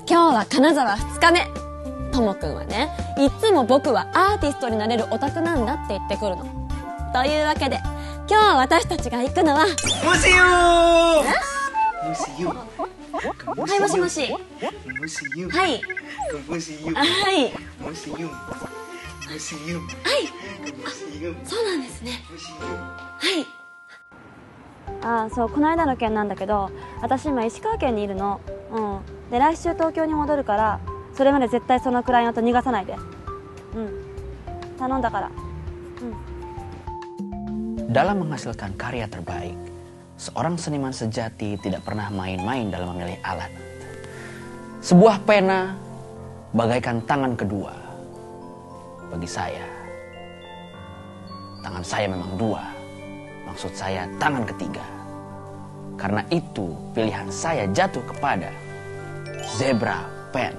今日は金沢2日目。ともくんはね、いつも僕はアーティストになれるオタクなんだって言ってくるの。というわけで今日私たちが行くのはmuseum。はい、もしもし。museum。はい。museum。はい。museum。museum。はい。そうなんですね。はい。そう、この間の件なんだけど、私今石川県にいるの。で来週東京に戻るから、それまで絶対そのクライアント逃がさないで。頼んだから。Dalam menghasilkan karya terbaik, seorang seniman sejati tidak pernah main-main dalam memilih alat. Sebuah pena bagaikan tangan kedua. Bagi saya, tangan saya memang dua. Maksud saya tangan ketiga. Karena itu pilihan saya jatuh kepada Zebra Pen.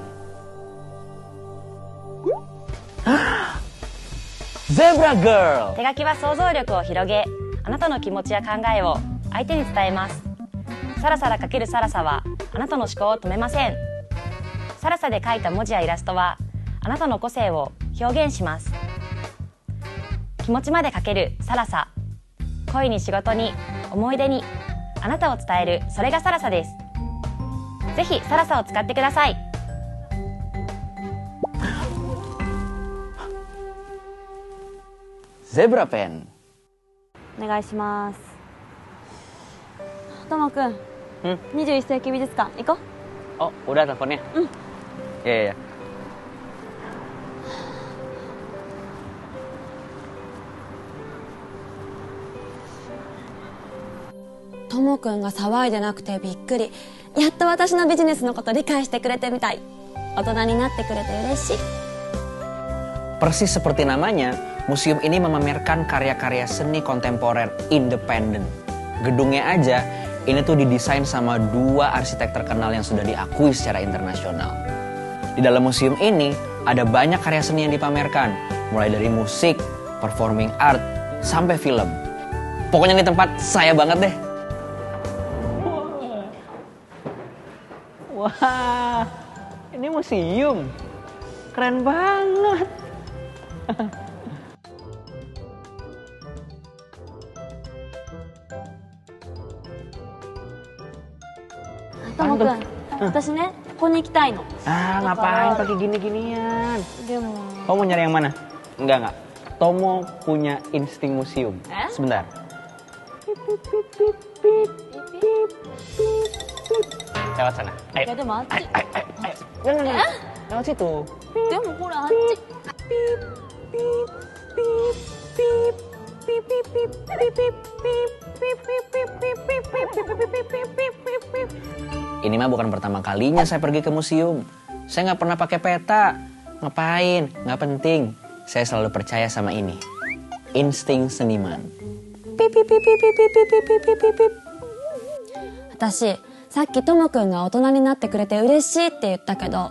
Zebra Girl。 手書きは想像力を広げ、あなたの気持ちや考えを相手に伝えます。サラサラ×サラサはあなたの思考を止めません。サラサで描いた文字やイラストはあなたの個性を表現します。気持ちまで描けるサラサ。恋に仕事に思い出にあなたを伝える、それがサラサです。ぜひサラサを使ってください。Zebra Pen。 お願いします。ともくん、21世紀美術館行こう。 Oh, udah teleponnya? Iya. ともくんが騒いでなくてびっくり。やっと私のビジネスのこと理解してくれてみたい。大人になってくれて嬉しい。 Persis seperti namanya, museum ini memamerkan karya-karya seni kontemporer independen. Gedungnya aja, ini tuh didesain sama 2 arsitek terkenal yang sudah diakui secara internasional. Di dalam museum ini, ada banyak karya seni yang dipamerkan, mulai dari musik, performing art, sampai film. Pokoknya ini tempat saya banget deh. Wah, ini museum. Keren banget.ともくん、私ね、ここに行きたいの。Ngapain pakai gini-ginian? でも Kamu mau nyari yang mana? Enggak. Tomo punya insting museum. Sebentar. Lewat sana. Ayo. いやでもあっち。 Ayo. Lewat situ. でもほらあっち。 Ini mah bukan pertama kalinya saya pergi ke museum. Saya nggak pernah pakai peta. Ngapain? Nggak penting. Saya selalu percaya sama ini. Insting seniman. 私、さっきともくんが大人になってくれて嬉しいって言ったけど、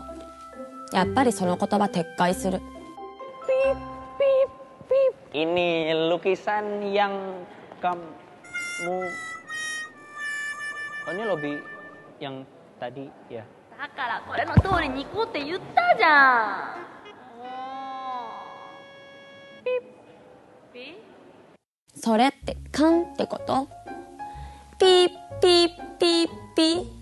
やっぱりその言葉撤回する。 Ini lukisan yang kamu... Oh, ini lobby yang tadi ya. だからこれの通りに行こうって言ったじゃん。ピッピそれって勘ってこと？ピーピーピーピー。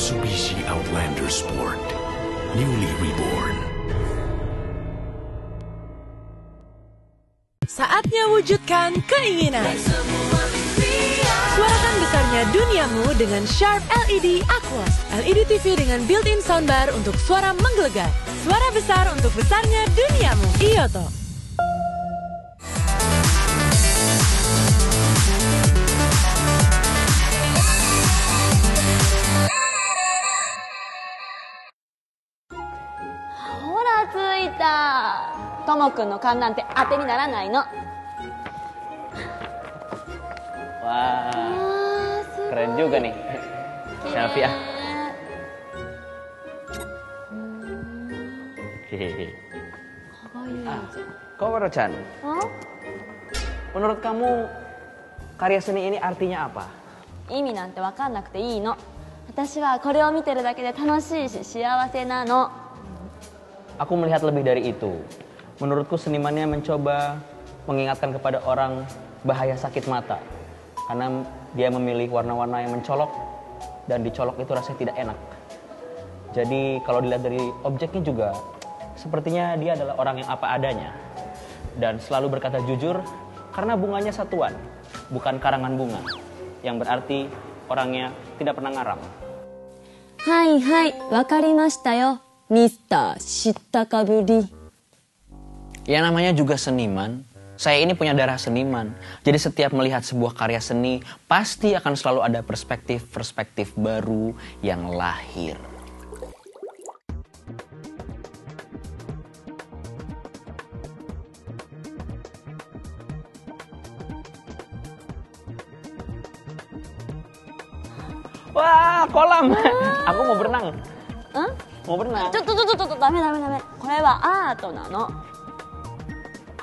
Mitsubishi Outlander Sport. Newly reborn. Saatnya wujudkan keinginan. Suarakan besarnya duniamu dengan Sharp LED Aquos. LED TV dengan built-in soundbar untuk suara menggelegar. Suara besar untuk besarnya duniamu. Iyoto. Hora, ついた。ともくんの勘なんて当てにならないの。 Wah, keren juga nih. Selfie ah. Kokoro-chan, menurut kamu karya seni ini artinya apa? 意味なんて分かんなくていいの。私はこれを見てるだけで楽しいし幸せなの。 Aku melihat lebih dari itu. Menurutku senimannya mencoba mengingatkan kepada orang bahaya sakit mata. Karena dia memilih warna-warna yang mencolok dan dicolok itu rasanya tidak enak. Jadi kalau dilihat dari objeknya juga sepertinya dia adalah orang yang apa adanya. Dan selalu berkata jujur karena bunganya satuan, bukan karangan bunga. Yang berarti orangnya tidak pernah ngaram. Hai hai, wakarimashita yo, Mr. Shittakaburi. Ya namanya juga seniman. Saya ini punya darah seniman. Jadi setiap melihat sebuah karya seni, pasti akan selalu ada perspektif-perspektif baru yang lahir. Wah, kolam. Aku mau berenang. Hah? Mau berenang. ちょっとダメ。これはアートなの。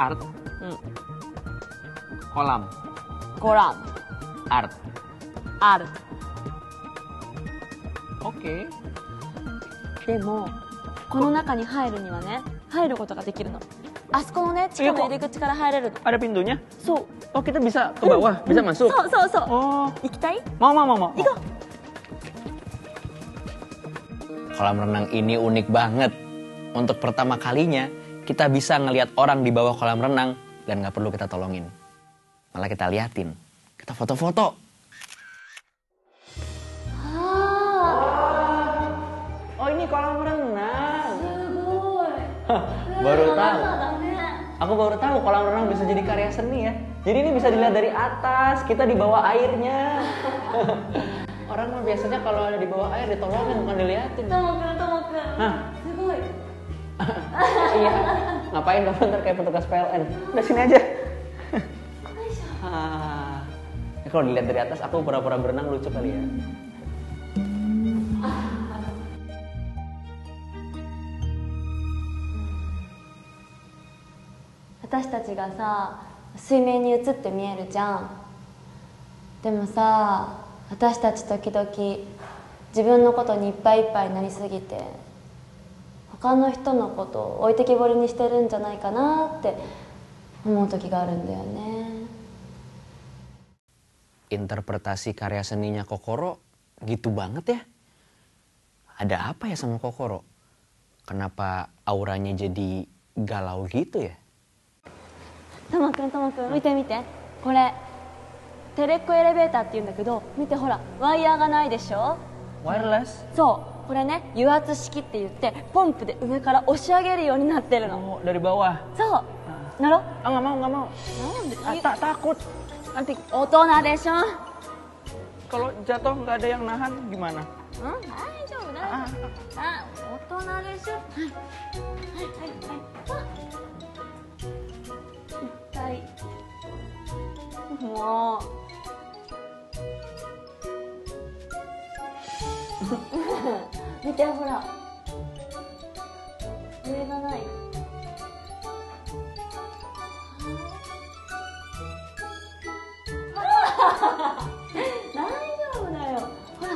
Art. Kolam. コラム。 Art. ある。 Oke. でもこの中に入るにはね、入ることができるの。あそこのね、地下の入り口から入れるの。 Ada pintunya? そう。 Oh, kita bisa ke bawah, bisa masuk? そう。 Oh, 行きたい？ mau. Iko. Kolam renang ini unik banget. Untuk pertama kalinya, kita bisa ngelihat orang di bawah kolam renang dan nggak perlu kita tolongin. Malah kita liatin. Kita foto-foto. Oh, ini kolam renang. Baru tahu. Aku baru tahu kolam renang bisa jadi karya seni ya. Jadi ini bisa dilihat dari atas, kita di bawah airnya. Orang mah biasanya kalau ada di bawah air ditolongin bukan diliatin. Tomokun. Hah? Sugoi. Iya. Ngapain kamu ntar kayak petugas PLN? Udah sini aja. Kalau dilihat dari atas aku pura-pura berenang lucu kali ya. Kita がさ、水面に映って見えるじゃん。でもさ、私たち時々自分のことにいっぱいいっぱいになりすぎて、他の人のことを置いてきぼりにしてるんじゃないかなって思う時があるんだよね。 Interpretasi karya seninya Kokoro gitu banget ya. Ada apa ya sama Kokoro? Kenapa auranya jadi galau gitu ya? ともくん見て見て、これテレコエレベーターって言うんだけど、見てほら、ワイヤーがないでしょ。 Wireless? そう、これね、油圧式って言ってポンプで上から押し上げるようになってるの。 Oh, dari bawah. そう、なろ。 Ah, nggak mau. なんで？ Takut. Nanti 大人でしょ。 kalau jatuh nggak ada yang nahan gimana? 大丈夫。あ、大人でしょ。痛い。もう。見てほら。上がない。大丈夫だよ。ほら。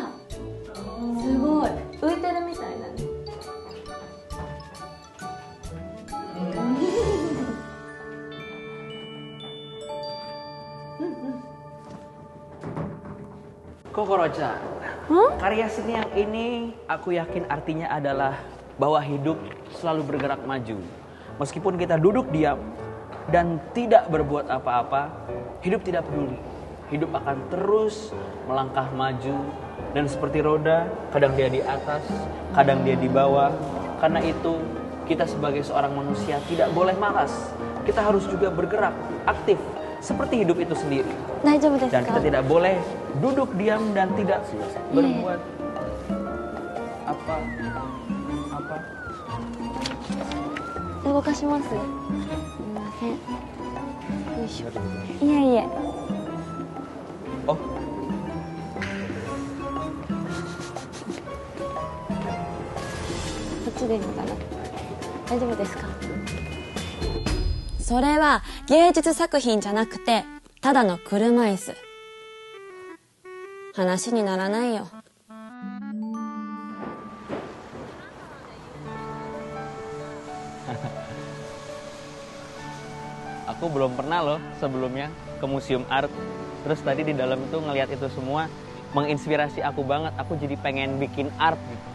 すごい。浮いてるみたいだね。Kokoro-chan, Karya seni yang ini aku yakin artinya adalah bahwa hidup selalu bergerak maju. Meskipun kita duduk diam dan tidak berbuat apa-apa, hidup tidak peduli. Hidup akan terus melangkah maju dan seperti roda, kadang dia di atas, kadang dia di bawah. Karena itu kita sebagai seorang manusia tidak boleh malas. Kita harus juga bergerak, aktif, seperti hidup itu sendiri. Dan kita tidak boleh duduk diam dan tidak berbuat apa. 動かします。すみません。よいしょ。いえいえ。 Oh, "それは芸術作品じゃなくてただの車椅子。話にならないよ。 aku belum pernah loh sebelumnya ke museum art. Terus tadi di dalam itu ngelihat itu semua menginspirasi aku banget. Aku jadi pengen bikin art gitu.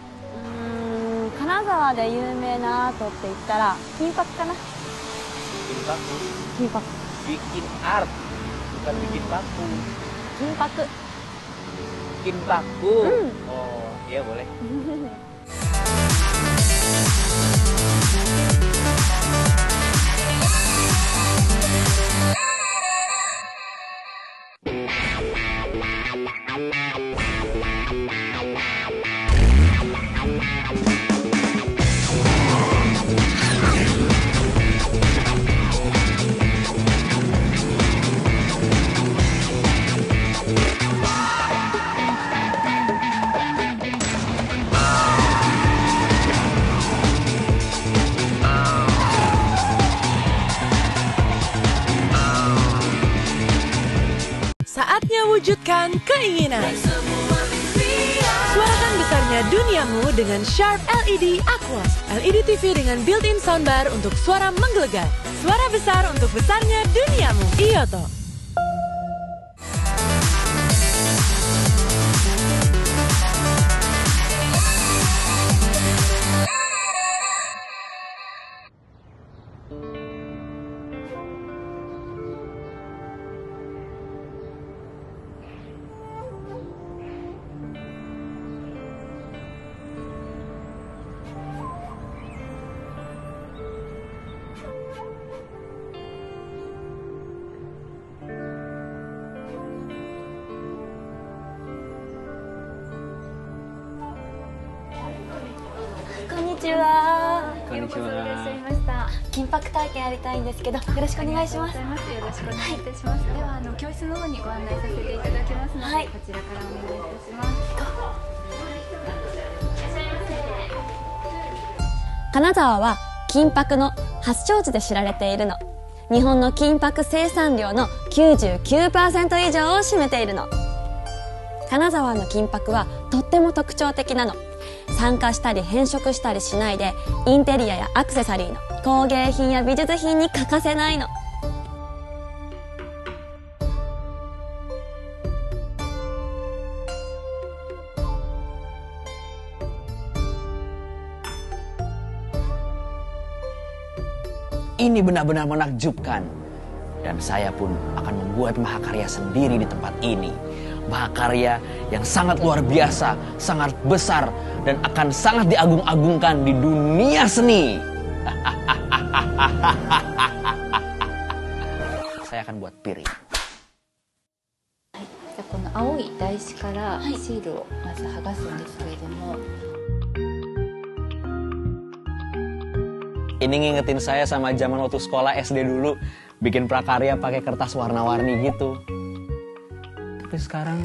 金沢で有名なアートって言ったら金箔かな。 Bikin paku. 金箔。 Bikin art, bukan bikin paku. 金箔。 Bikin paku. Oh, iya boleh. Saatnya wujudkan keinginan. Suarakan besarnya duniamu dengan Sharp LED Aquos. LED TV dengan built-in soundbar untuk suara menggelegar. Suara besar untuk besarnya duniamu. Iyoto. Konnichiwa. 金箔体験やりたいんですけど、よろしくお願いします。よろしくお願いいたします。では教室の方にご案内させていただきますので、はい、こちらからお願いいたします。金沢は金箔の発祥地で知られているの。日本の金箔生産量の 99% 以上を占めているの。金沢の金箔はとっても特徴的なの。酸化したり変色したりしないで、インテリアやアクセサリーの工芸品や美術品に欠かせないの。Ini benar-benar menakjubkan. Dan saya pun akan membuat mahakarya sendiri di tempat ini. Mahakarya yang sangat luar biasa, sangat besar, dan akan sangat diagung-agungkan di dunia seni. Saya akan buat piring. この青い台紙からシールをまず剥がすんですけれども、 Ini ngingetin saya sama zaman waktu sekolah SD dulu, bikin prakarya pakai kertas warna-warni gitu. Tapi sekarang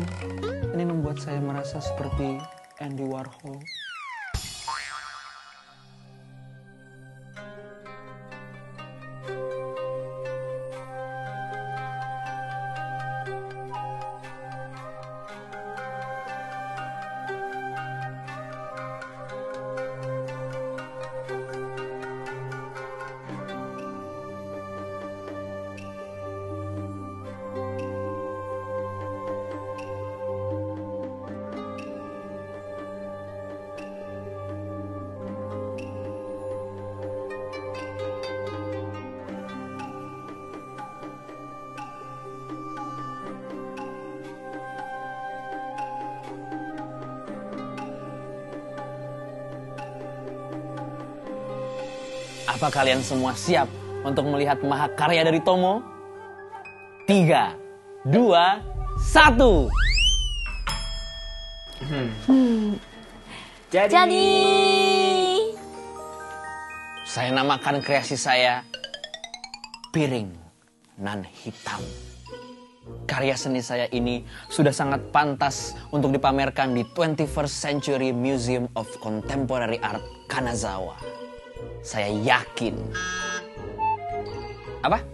ini membuat saya merasa seperti Andy Warhol. Apa kalian semua siap untuk melihat mahakarya dari Tomo? 3, 2, 1. Jadi. Saya namakan kreasi saya piring nan hitam. Karya seni saya ini sudah sangat pantas untuk dipamerkan di 21st Century Museum of Contemporary Art Kanazawa. Saya yakin. Apa?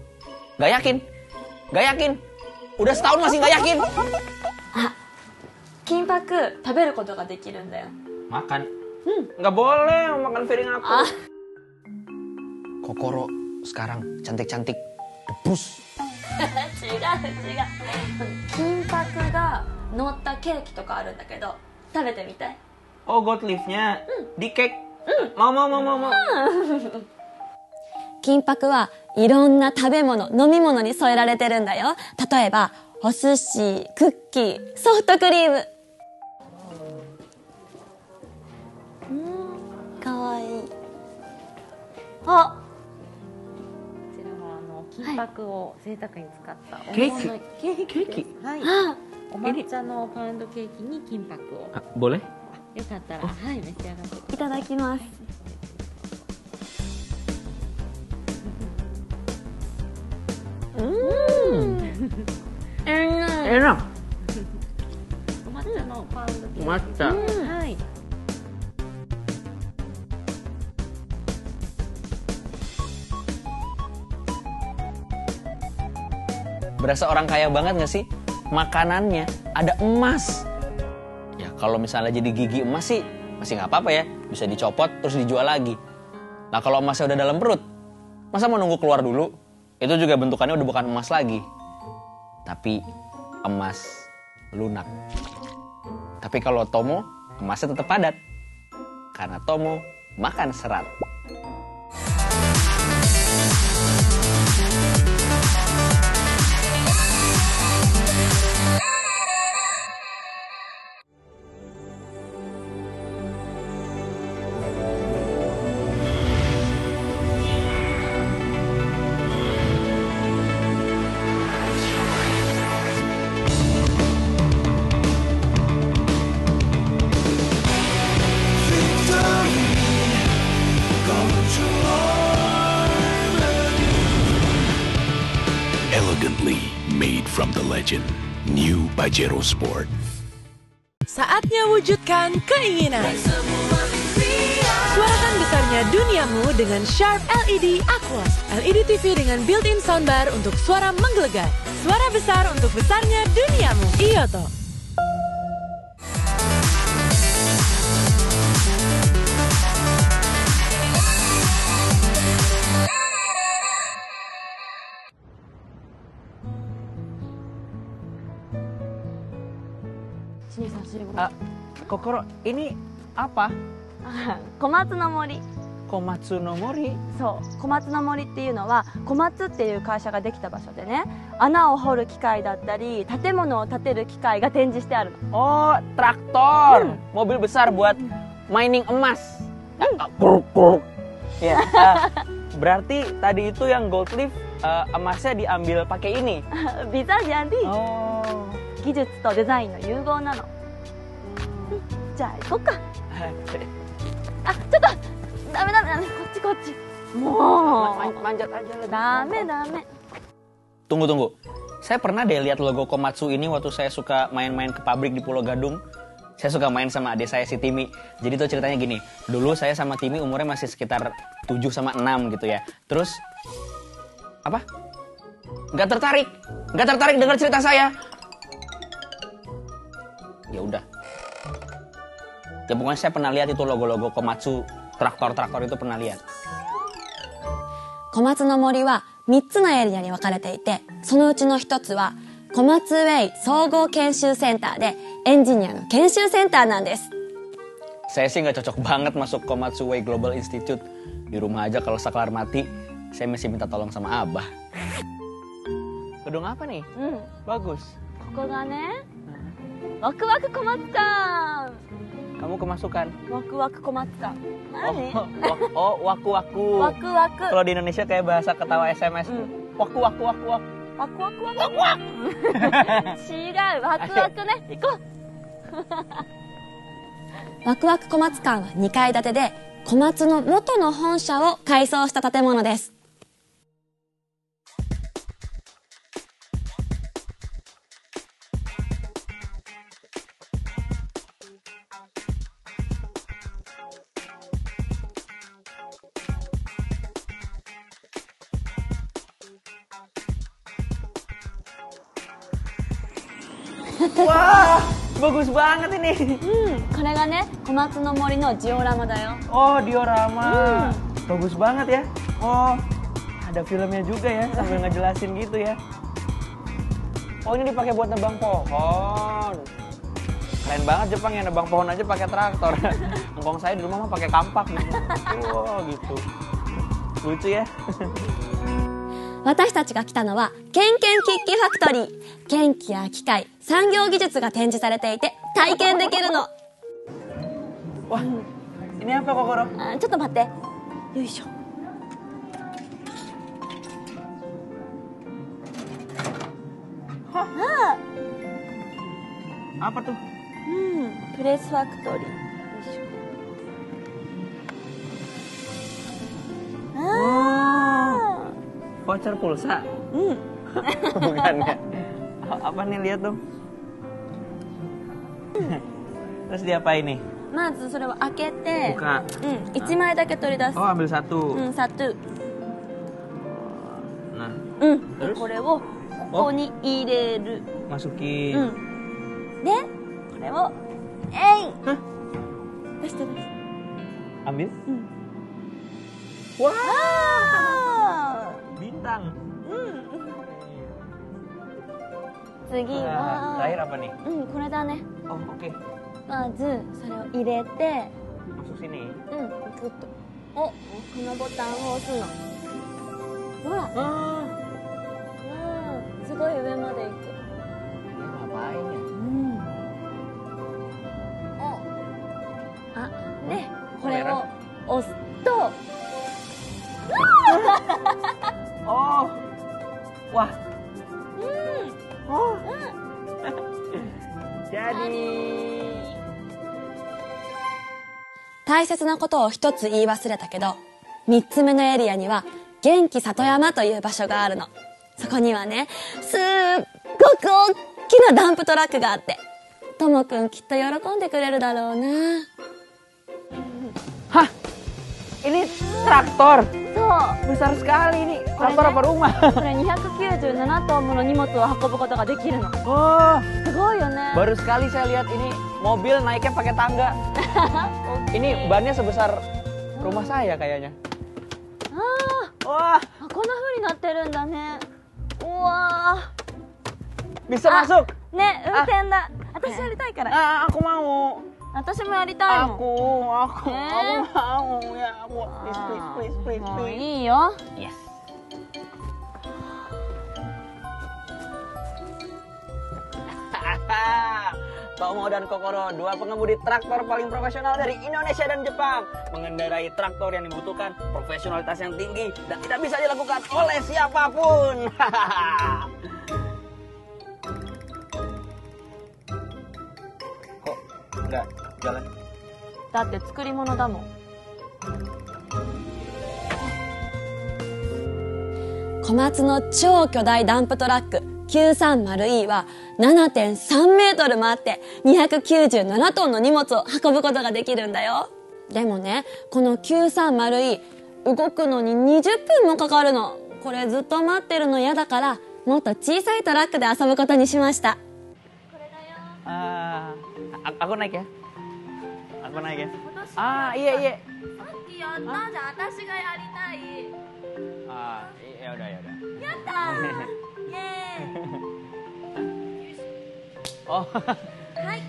Gak yakin? Gak yakin? Udah setahun masih gak yakin? Kinpaku 食べることができるんだよ。 Makan? Gak boleh makan piring aku. Kokoro sekarang cantik-cantik debus. 違う。金箔が乗ったケーキとかあるんだけど、食べてみたい。 Oh, gold leaf-nya di cake. Mau. 金箔はいろんな食べ物、飲み物に添えられてるんだよ。例えば、お寿司、クッキー、ソフトクリーム。かわいい。あ、こちらは金箔を贅沢に使ったおケーキ芋のケーキです。はい。あ、お抹茶のパウンドケーキに金箔を。 Boleh? よかったら、はい、召し上がってください。いただきます。Enak. お抹茶のパウンドケーキ。抹茶。はい。 Berasa orang kaya banget gak sih? Makanannya ada emas. Ya kalau misalnya jadi gigi emas sih masih gak apa-apa ya. Bisa dicopot terus dijual lagi. Nah kalau emasnya udah dalam perut, masa mau nunggu keluar dulu? Itu juga bentukannya udah bukan emas lagi. Tapi emas lunak. Tapi kalau Tomo, emasnya tetap padat. Karena Tomo makan serat. Elegantly made from the legend. New Pajero Sport. Saatnya wujudkan keinginan. Suarakan besarnya duniamu dengan Sharp LED Aquos. LED TV dengan built-in soundbar untuk suara menggelegar. Suara besar untuk besarnya duniamu. Iyoto. Kokoro, ini apa? 小松の森。 Komatsu no Mori? そう小松の森っていうのは小松っていう会社ができた場所でね、穴を掘る機械だったり建物を建てる機械が展示してあるの。 Oh, traktor. Mobil besar buat mining emas. Ya, berarti tadi itu yang gold leaf emasnya diambil pakai ini. ビザジャンディ、 Oh. 技術とデザインの融合なの。じゃあ行こっか。あ、ちょっとダメこっちもう Manjat aja lah. ダメ Tunggu. Saya pernah deh lihat logo Komatsu ini waktu saya suka main-main ke pabrik di Pulau Gadung. Saya suka main sama adik saya si Timi. Jadi tuh ceritanya gini. Dulu saya sama Timi umurnya masih sekitar 7 sama 6 gitu ya. Terus apa? Nggak tertarik dengar cerita saya. Ya udah. Ya pokoknya saya pernah lihat itu logo-logo Komatsu, traktor-traktor itu pernah lihat. 小松の森は3つのエリアに分かれていて、そのうちの1つは小松ウェイ総合研修センターでエンジニアの研修センターなんです。 Saya sih nggak cocok banget masuk Komatsu Way Global Institute. Di rumah aja kalau saklar mati, saya masih minta tolong sama Abah. Gedung apa nih? Bagus. ここがね、ワクワク小松館。Kamu kemasukan. Waku-waku komatsukan. Nani? Waku-waku. Waku-waku. Kalau di Indonesia kayak bahasa ketawa SMS. Waku-waku. Waku-waku.違う。ワクワクね。行こう。ワクワク小松館は2階建てで、小松の元の本社を改装した建物です。Wah, bagus banget ini. これがね、小松の森のジオラマだよ。Oh, diorama. Bagus banget ya. Oh, ada filmnya juga ya, sambil ngejelasin gitu ya. Oh, ini dipakai buat nebang pohon. Keren banget Jepang ya, nebang pohon aja pakai traktor. Engkong saya di rumah mah pakai kampak gitu. Wow, gitu. Lucu ya. 私たちが来たのは、ケンケンキッキファクトリー。ケンキや機械、産業技術が展示されていて、体験できるの。Wah, ini apa Kokoro? ちょっと待って。よいしょ。Apa tuh? プレスファクトリー。よいしょ。Voucher pulsa? Bukan ya? Apa nih, lihat dong. Terus diapain nih? まずそれを開けて、 Buka. 1枚だけ取り出す。 Oh, ambil satu. サトゥ。 Nah, でこれをここに入れる。 masukin. で、これを、出して出して。 Ambil? わ Bintang. 次 Nah, は、 terakhir apa nih? これだね。 Oh, oke. まずそれを入れて、 Masuk sini. グッと。このボタンを押すの。ほら。すごい上まで行く。 Ngapain ya? で、これを押すと、 Oh. Wah. Oh. Jadi. 大切なことを一つ言い忘れたけど、3つ目のエリアには元気里山という場所があるの。そこにはね、すっごく大きなダンプトラックがあって、ともくんきっと喜んでくれるだろうな。 Hah? Ini traktor? そう。 Besar sekali ini. Traktor apa rumah? これ297トンもの荷物を運ぶことができるの。 Oh, すごいよね。 baru sekali saya lihat ini mobil naiknya pakai tangga. Ini bannya sebesar rumah saya kayaknya. Wah, こんな風になってるんだね。うわ bisa masuk. ね、運転だ。私やりたいから。 Ah, aku mau. 私もやりたいもん。 Aku mau ya. Please. もういいよ。 Yes. Tomo dan Kokoro, dua pengemudi traktor paling profesional dari Indonesia dan Jepang, mengendarai traktor yang dibutuhkan profesionalitas yang tinggi dan tidak bisa dilakukan oleh siapapun. Kok nggak jalan? だって作り物だもん。小松の超巨大ダンプトラック 930E は 7.3 メートルもあって297トンの荷物を運ぶことができるんだよ。でもね、この 930E 動くのに20分もかかるの。これずっと待ってるの嫌だから、もっと小さいトラックで遊ぶことにしました。 Aku naik ya? Aku naik ya? Ah, iya. さっきやったじゃん、私がやりたい。 Ah, ya udah. やったーイエーイ。 Oh. はい。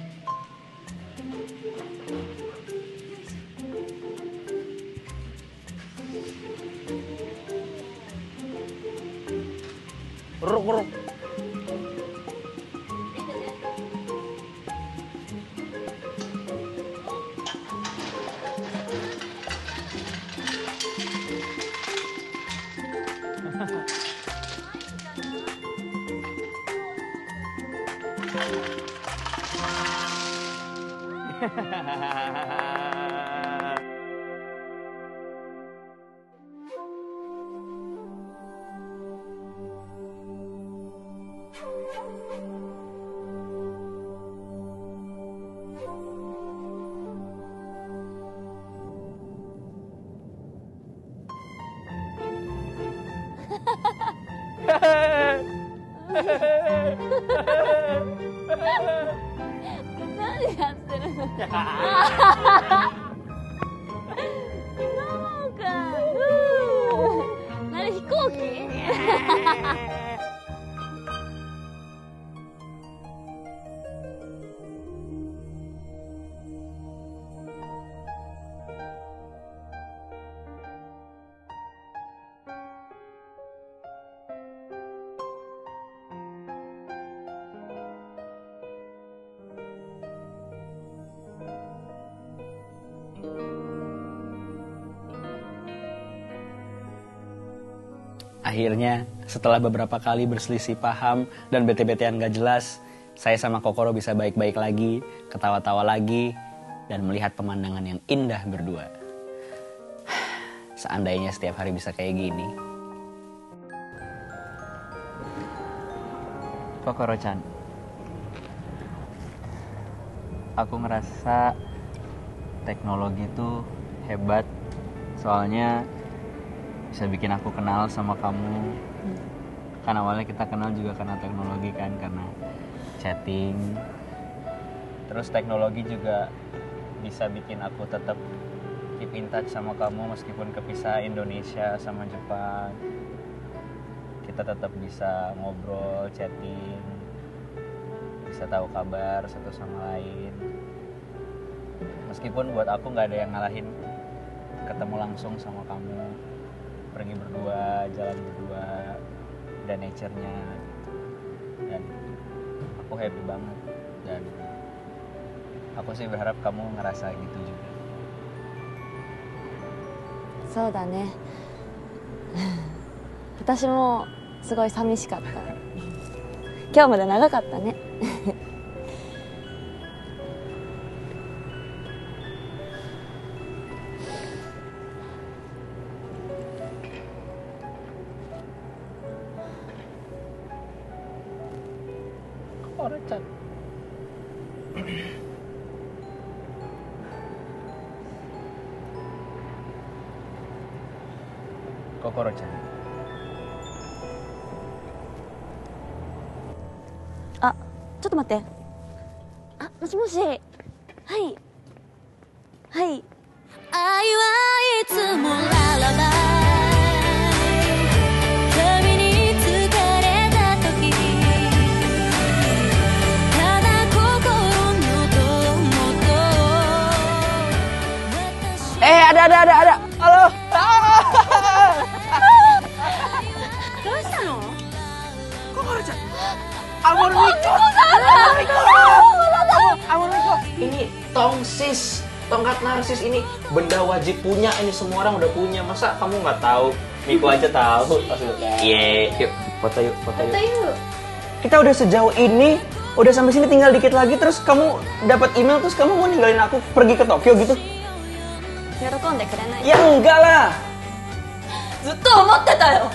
Ruk. 何やってるのノモくん何飛行機Akhirnya, setelah beberapa kali berselisih paham dan bete-betean gak jelas, saya sama Kokoro bisa baik-baik lagi, ketawa-tawa lagi, dan melihat pemandangan yang indah berdua. Seandainya setiap hari bisa kayak gini. Kokoro-chan, aku ngerasa teknologi itu hebat, soalnya bisa bikin aku kenal sama kamu. Kan awalnya kita kenal juga karena teknologi kan, karena chatting. Terus teknologi juga bisa bikin aku tetap keep in touch sama kamu meskipun kepisah Indonesia sama Jepang. Kita tetap bisa ngobrol, chatting, bisa tahu kabar satu sama lain. Meskipun buat aku nggak ada yang ngalahin ketemu langsung sama kamu, pergi berdua, jalan berdua, dan nature-nya, dan aku happy banget, dan aku sih berharap kamu ngerasa gitu juga. そうだね私もすごい寂しかった今日まで長かったねKokoro-chan. Kokoro-chan. あ、ちょっと待ってあ、もしもしはいはい愛はいつもララバイ旅に疲れた時ただ心の友とada. Halo. どうしたのKokoro-chan. Amor Miko. Amor Miko. Ini tongsis, tongkat narsis ini benda wajib punya. Ini semua orang udah punya. Masa kamu nggak tahu? Miko aja tahu. Iya, yuk foto yuk. Kita udah sejauh ini, udah sampai sini tinggal dikit lagi. Terus kamu dapat email, terus kamu mau ninggalin aku pergi ke Tokyo gitu? 喜んでくれない Ya enggak lah. ずっと思ってたよ